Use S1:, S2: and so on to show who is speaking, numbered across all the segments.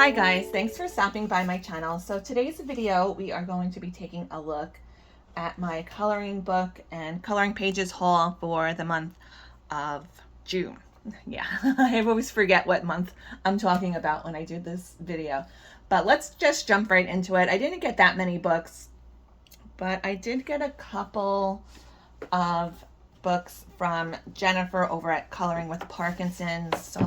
S1: Hi guys, thanks for stopping by my channel. So today's video, we are going to be taking a look at my coloring book and coloring pages haul for the month of June. Yeah, I always forget what month I'm talking about when I do this video. But let's just jump right into it. I didn't get that many books, but I did get a couple of books from Jennifer over at Coloring with Parkinsons. So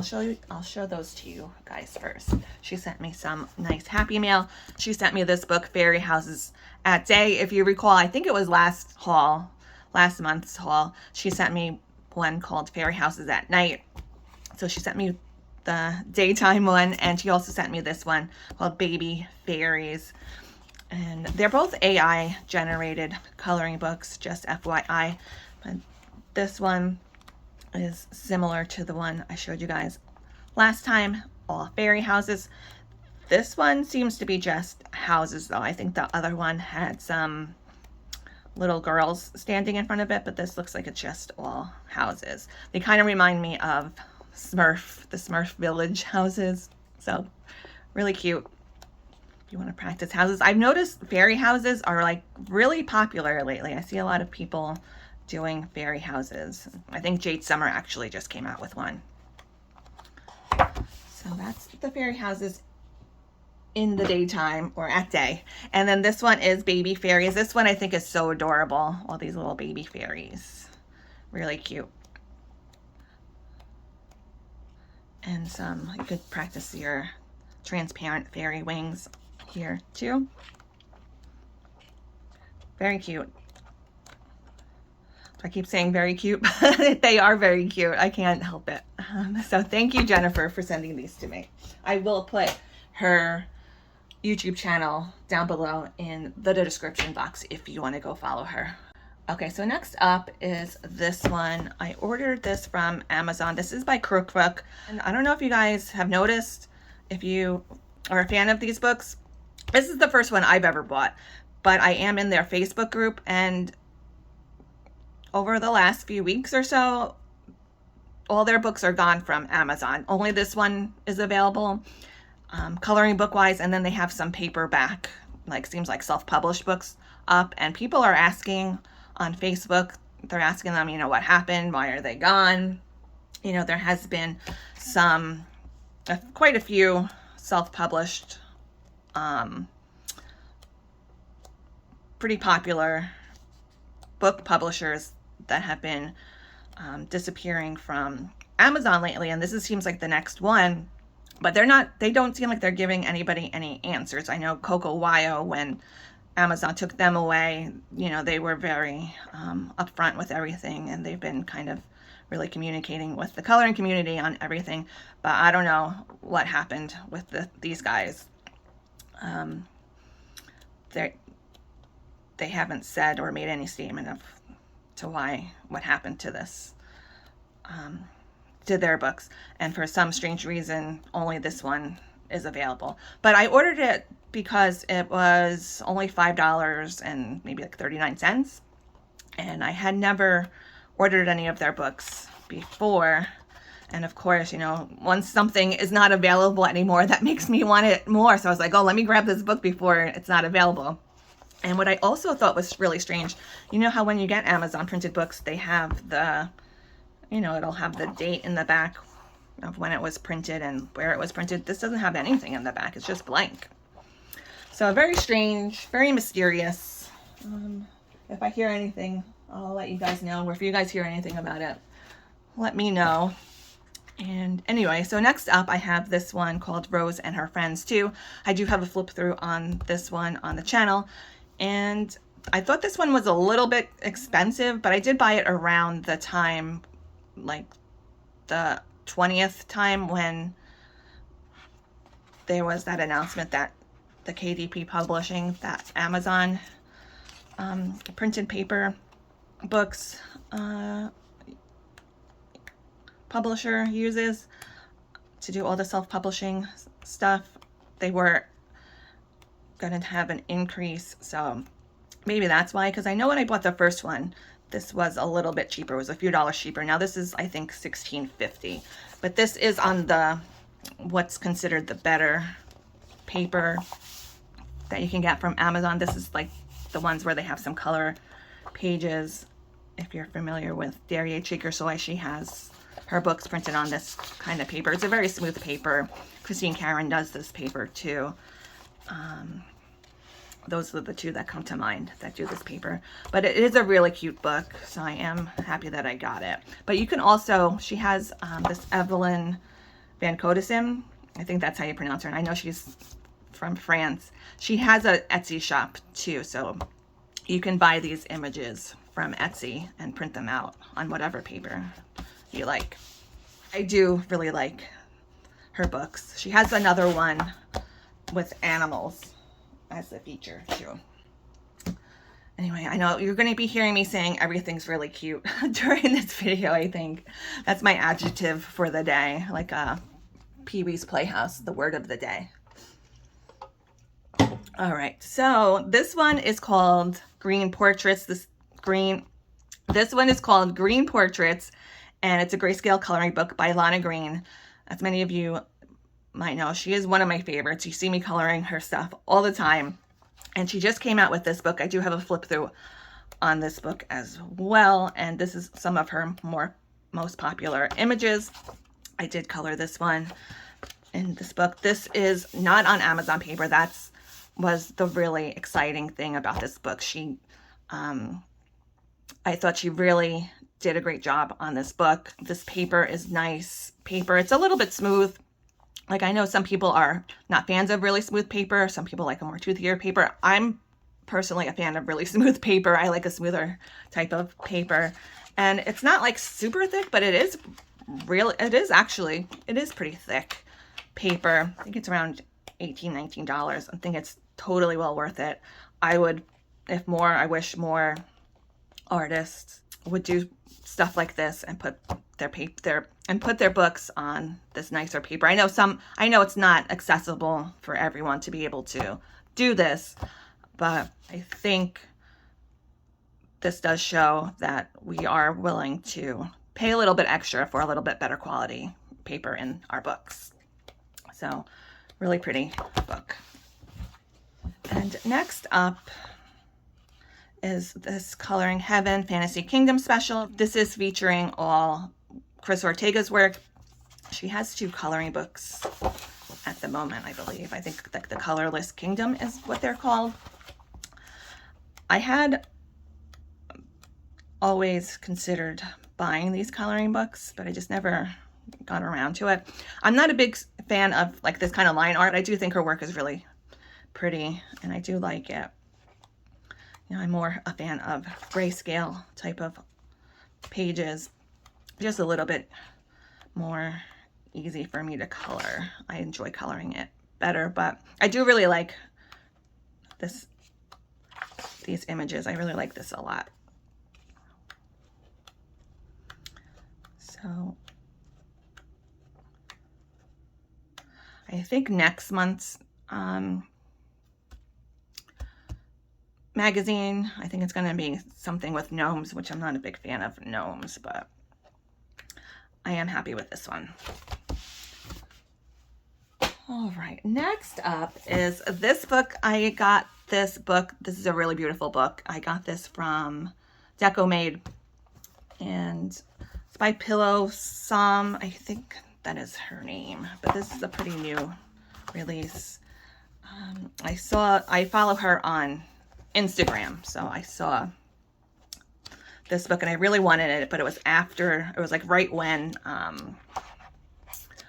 S1: I'll show those to you guys first. She sent me some nice happy mail. She sent me this book, Fairy Houses at Day. If you recall, I think it was last month's haul, she sent me one called Fairy Houses at Night. So she sent me the daytime one, and she also sent me this one called Baby Fairies. And they're both AI generated coloring books, just FYI. But this one is similar to the one I showed you guys last time, all fairy houses. This one seems to be just houses though. I think the other one had some little girls standing in front of it, but this looks like it's just all houses. They kind of remind me of the Smurf Village houses. So really cute. You want to practice houses. I've noticed fairy houses are like really popular lately. I see a lot of people doing fairy houses. I think Jade Summer actually just came out with one. So that's the fairy houses in the daytime or at day. And then this one is Baby Fairies. This one I think is so adorable. All these little baby fairies. Really cute. And you could practice your transparent fairy wings here too. Very cute. I keep saying very cute, but they are very cute. I can't help it. So thank you, Jennifer, for sending these to me. I will put her YouTube channel down below in the description box if you want to go follow her. Okay, so next up is this one. I ordered this from Amazon. This is by Cookbook. And I don't know if you guys have noticed, if you are a fan of these books, this is the first one I've ever bought, but I am in their Facebook group, and over the last few weeks or so, all their books are gone from Amazon. Only this one is available, coloring book wise, and then they have some paperback, seems like self-published books up, and people are asking on Facebook, they're asking them, what happened? Why are they gone? There has been quite a few self-published, pretty popular book publishers that have been disappearing from Amazon lately, and this seems like the next one, but they don't seem like they're giving anybody any answers. I know Coco Wyo, when Amazon took them away, they were very upfront with everything, and they've been kind of really communicating with the coloring community on everything, but I don't know what happened with these guys. They haven't said or made any statement to what happened to this, to their books, and for some strange reason only this one is available. But I ordered it because it was only $5 and maybe 39 cents, and I had never ordered any of their books before, and of course, once something is not available anymore, that makes me want it more. So I was like, oh, let me grab this book before it's not available. And what I also thought was really strange, how when you get Amazon printed books, they have it'll have the date in the back of when it was printed and where it was printed. This doesn't have anything in the back. It's just blank. So very strange, very mysterious. If I hear anything, I'll let you guys know. Or if you guys hear anything about it, let me know. And anyway, so next up I have this one called Rose and Her Friends too. I do have a flip through on this one on the channel. And I thought this one was a little bit expensive, but I did buy it around the time, the 20th time when there was that announcement that the KDP Publishing, that Amazon printed paper books publisher uses to do all the self-publishing stuff, they were going to have an increase. So maybe that's why, because I know when I bought the first one, this was a little bit cheaper. It was a few dollars cheaper. Now this is, I think, $16.50, but this is on the what's considered the better paper that you can get from Amazon. This is like the ones where they have some color pages. If you're familiar with Derriere Cheeker Soy, she has her books printed on this kind of paper. It's a very smooth paper. Christine Karen does this paper too. Those are the two that come to mind that do this paper. But it is a really cute book, so I am happy that I got it. But you can also, she has this Evelyn Van Codesem. I think that's how you pronounce her. And I know she's from France. She has an Etsy shop too, so you can buy these images from Etsy and print them out on whatever paper you like. I do really like her books. She has another one with animals as the feature too. Anyway, I know you're going to be hearing me saying everything's really cute during this video. I think that's my adjective for the day, like Pee-wee's Playhouse, the word of the day. All right, so this one is called Green Portraits. This one is called Green Portraits, and it's a grayscale coloring book by Lana Green. As many of you might know, she is one of my favorites. You see me coloring her stuff all the time, and she just came out with this book. I do have a flip through on this book as well, and this is some of her most popular images. I did color this one in this book. This is not on Amazon paper. Was the really exciting thing about this book. I thought she really did a great job on this book. This paper is nice paper. It's a little bit smooth. Like, I know some people are not fans of really smooth paper. Some people like a more toothier paper. I'm personally a fan of really smooth paper. I like a smoother type of paper. And it's not like super thick, but it is pretty thick paper. I think it's around $18, $19. I think it's totally well worth it. I wish more artists would do stuff like this and put their books on this nicer paper. I know it's not accessible for everyone to be able to do this, but I think this does show that we are willing to pay a little bit extra for a little bit better quality paper in our books. So, really pretty book. And next up is this Coloring Heaven Fantasy Kingdom special. This is featuring all Chris Ortega's work. She has 2 coloring books at the moment, I believe. I think the Colorless Kingdom is what they're called. I had always considered buying these coloring books, but I just never got around to it. I'm not a big fan of like this kind of line art. I do think her work is really pretty, and I do like it. You know, I'm more a fan of grayscale type of pages, just a little bit more easy for me to color. I enjoy coloring it better, but I do really like these images. I really like this a lot. So I think next month's magazine, I think it's going to be something with gnomes, which I'm not a big fan of gnomes, but I am happy with this one. All right, next up is this book. I got this book. This is a really beautiful book. I got this from Decomade, and it's by Pillowsome. I think that is her name, but this is a pretty new release. I follow her on Instagram, so I saw this book and I really wanted it, but it was like right when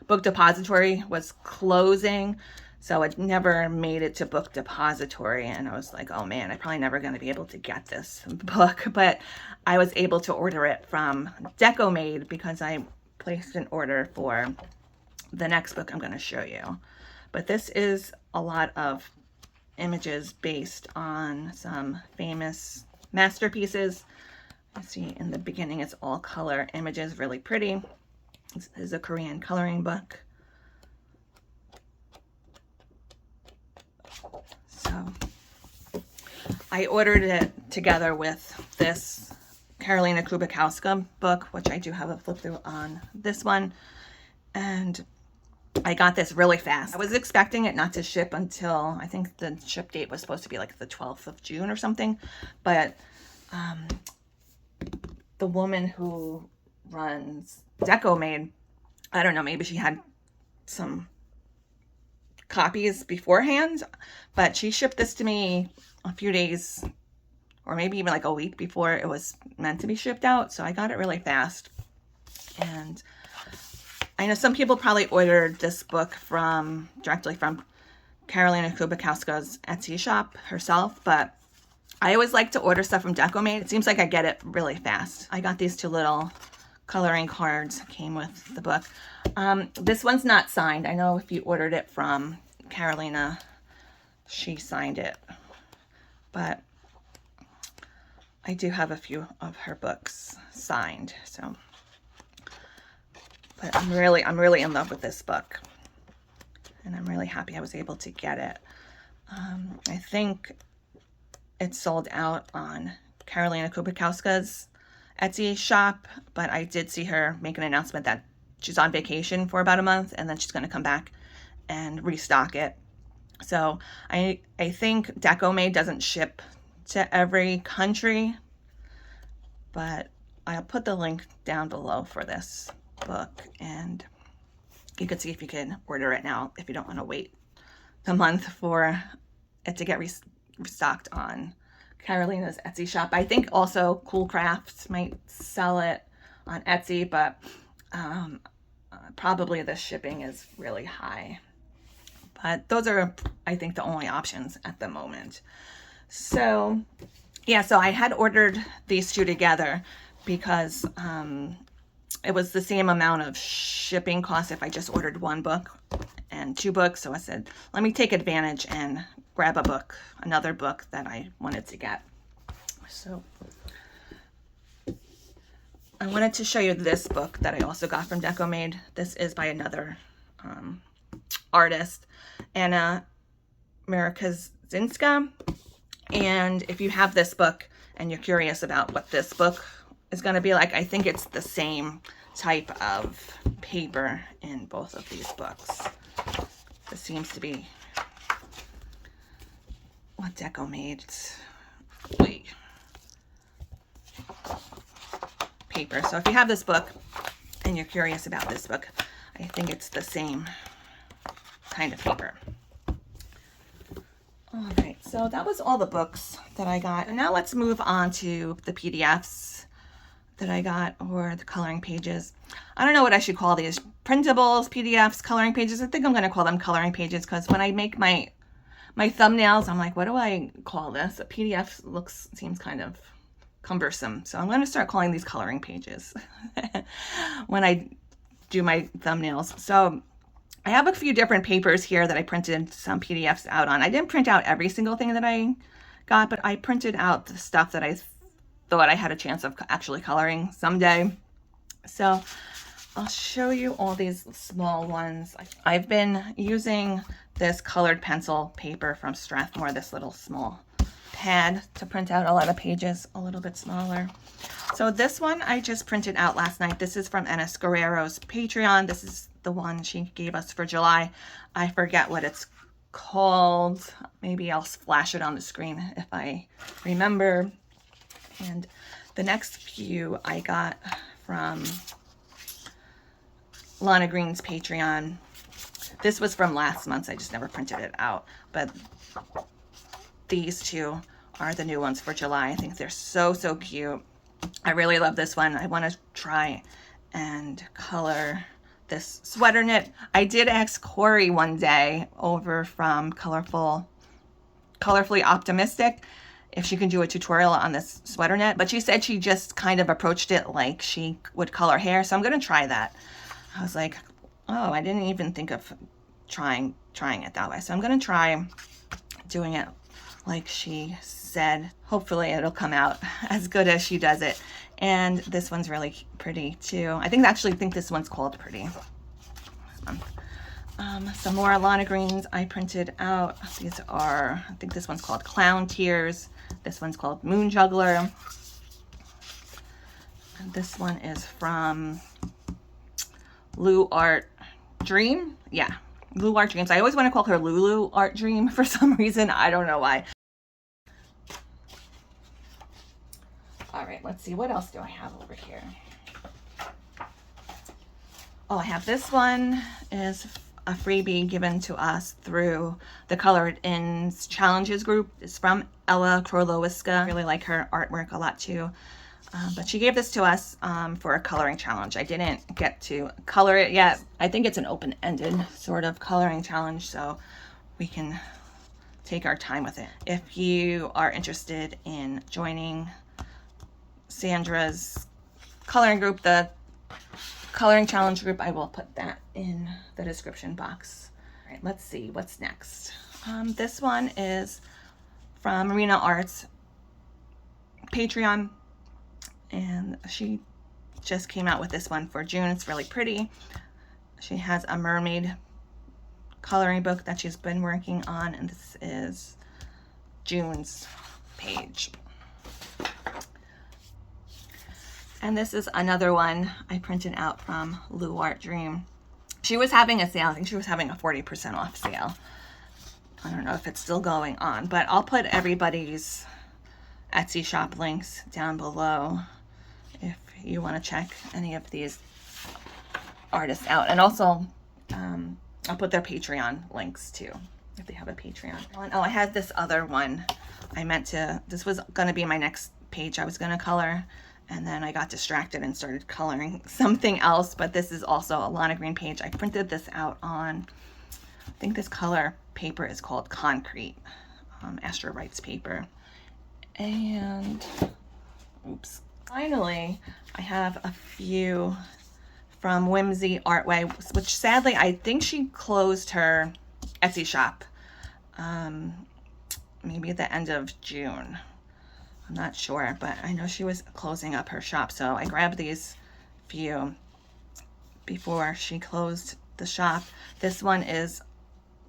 S1: Book Depository was closing, so it never made it to Book Depository, and I was like, oh man, I'm probably never going to be able to get this book, but I was able to order it from Decomade because I placed an order for the next book I'm going to show you. But this is a lot of images based on some famous masterpieces. You see in the beginning it's all color images, really pretty. This is a Korean coloring book. So I ordered it together with this Karolina Kubikowska book, which I do have a flip through on this one. And I got this really fast. I was expecting it not to ship until, I think the ship date was supposed to be like the 12th of June or something. But the woman who runs DecoMade, I don't know, maybe she had some copies beforehand, but she shipped this to me a few days or maybe even like a week before it was meant to be shipped out. So I got it really fast. And I know some people probably ordered this book directly from Karolina Kubikowska's Etsy shop herself, but I always like to order stuff from DecoMade. It seems like I get it really fast. I got these two little coloring cards that came with the book. This one's not signed. I know if you ordered it from Karolina, she signed it, but I do have a few of her books signed. So, but I'm really in love with this book, and I'm really happy I was able to get it. I think it's sold out on Karolina Kubikowska's Etsy shop, but I did see her make an announcement that she's on vacation for about a month, and then she's going to come back and restock it. So I think DecoMade doesn't ship to every country, but I'll put the link down below for this book, and you can see if you can order it now if you don't want to wait a month for it to get restocked on Karolina's Etsy shop. I think also Cool Crafts might sell it on Etsy, but probably the shipping is really high. But those are, I think, the only options at the moment. So yeah, so I had ordered these two together because it was the same amount of shipping costs if I just ordered one book and two books. So I said, let me take advantage and grab a book, another book that I wanted to get. So I wanted to show you this book that I also got from DecoMade. This is by another artist, Anna Zinska. And if you have this book and you're curious about what this book is going to be like, I think it's the same type of paper in both of these books. This seems to be what DecoMade's paper. So if you have this book and you're curious about this book, I think it's the same kind of paper. All right, so that was all the books that I got. And now let's move on to the PDFs that I got, or the coloring pages. I don't know what I should call these. Printables, PDFs, coloring pages. I think I'm going to call them coloring pages because when I make my thumbnails, I'm like, what do I call this? A PDF seems kind of cumbersome. So I'm going to start calling these coloring pages when I do my thumbnails. So I have a few different papers here that I printed some PDFs out on. I didn't print out every single thing that I got, but I printed out the stuff that I thought I had a chance of actually coloring someday. So I'll show you all these small ones. I've been using this colored pencil paper from Strathmore, this little small pad to print out a lot of pages a little bit smaller. So this one I just printed out last night. This is from Ennis Guerrero's Patreon. This is the one she gave us for July. I forget what it's called. Maybe I'll flash it on the screen if I remember. And the next few I got from Lana Green's Patreon. This was from last month. I just never printed it out. But these two are the new ones for July. I think they're so cute. I really love this one. I want to try and color this sweater knit. I did ask Corey one day over from Colorfully Optimistic if she can do a tutorial on this sweater knit, but she said she just kind of approached it like she would color hair. So I'm going to try that. I was like, oh, I didn't even think of trying it that way. So I'm going to try doing it like she said. Hopefully it'll come out as good as she does it. And this one's really pretty too. I actually think this one's called Pretty. Some more Lana Greens I printed out. These are, I think this one's called Clown Tears. This one's called Moon Juggler. And this one is from Lou Art Dream? Yeah, Lulu Art Dreams. I always want to call her Lulu Art Dream for some reason. I don't know why. All right, let's see. What else do I have over here? Oh, I have this one. Is a freebie given to us through the Colored In's Challenges group. It's from Ella Krolowiska. I really like her artwork a lot too. But she gave this to us for a coloring challenge. I didn't get to color it yet. I think it's an open-ended sort of coloring challenge, so we can take our time with it. If you are interested in joining Sandra's coloring group, the coloring challenge group, I will put that in the description box. All right, let's see what's next. This one is from Marina Arts Patreon, and she just came out with this one for June. It's really pretty. She has a mermaid coloring book that she's been working on, and this is June's page. And this is another one I printed out from Lulu Art Dream. She was having a sale. I think she was having a 40% off sale. I don't know if it's still going on, but I'll put everybody's Etsy shop links down below if you want to check any of these artists out. And also, I'll put their Patreon links too, if they have a Patreon. Oh, I had this other one. This was going to be my next page I was going to color. And then I got distracted and started coloring something else. But this is also a Lana Green page. I printed this out on, I think this color paper is called Concrete, Astro Rights paper. And, oops. Finally, I have a few from Whimsy Artway, which sadly, I think she closed her Etsy shop maybe at the end of June. I'm not sure, but I know she was closing up her shop, so I grabbed these few before she closed the shop. This one is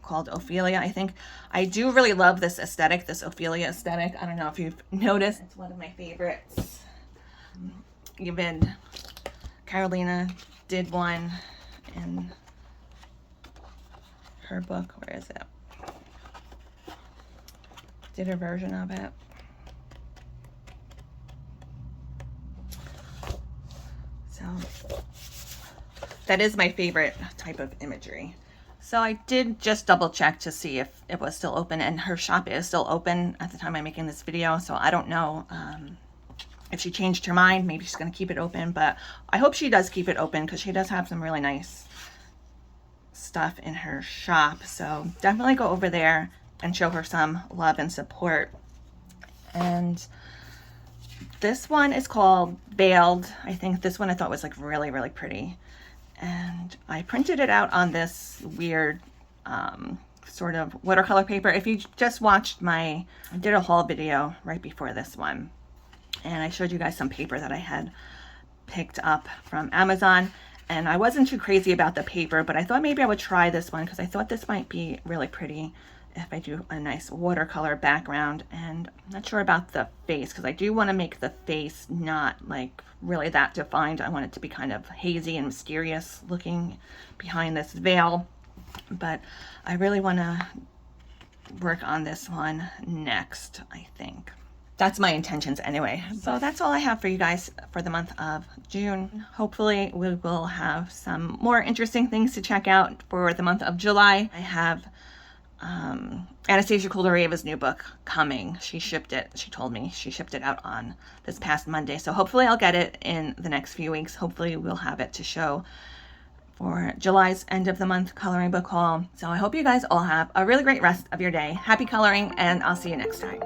S1: called Ophelia, I think. I do really love this aesthetic, this Ophelia aesthetic. I don't know if you've noticed. It's one of my favorites. Even Carolina did one in her book. Where is it? Did a version of it. So that is my favorite type of imagery. So I did just double check to see if it was still open, and her shop is still open at the time I'm making this video. So I don't know if she changed her mind. Maybe she's going to keep it open, but I hope she does keep it open because she does have some really nice stuff in her shop. So definitely go over there and show her some love and support. And this one is called Veiled. I think this one I thought was like really, really pretty. And I printed it out on this weird sort of watercolor paper. If you just watched I did a haul video right before this one. And I showed you guys some paper that I had picked up from Amazon. And I wasn't too crazy about the paper, but I thought maybe I would try this one because I thought this might be really pretty if I do a nice watercolor background. And I'm not sure about the face because I do want to make the face not like really that defined. I want it to be kind of hazy and mysterious looking behind this veil. But I really want to work on this one next, I think. That's my intentions anyway. So that's all I have for you guys for the month of June. Hopefully we will have some more interesting things to check out for the month of July. I have Anastasia Kuldareva's new book coming. She shipped it. She told me she shipped it out on this past Monday. So hopefully I'll get it in the next few weeks. Hopefully we'll have it to show for July's end of the month coloring book haul. So I hope you guys all have a really great rest of your day. Happy coloring, and I'll see you next time.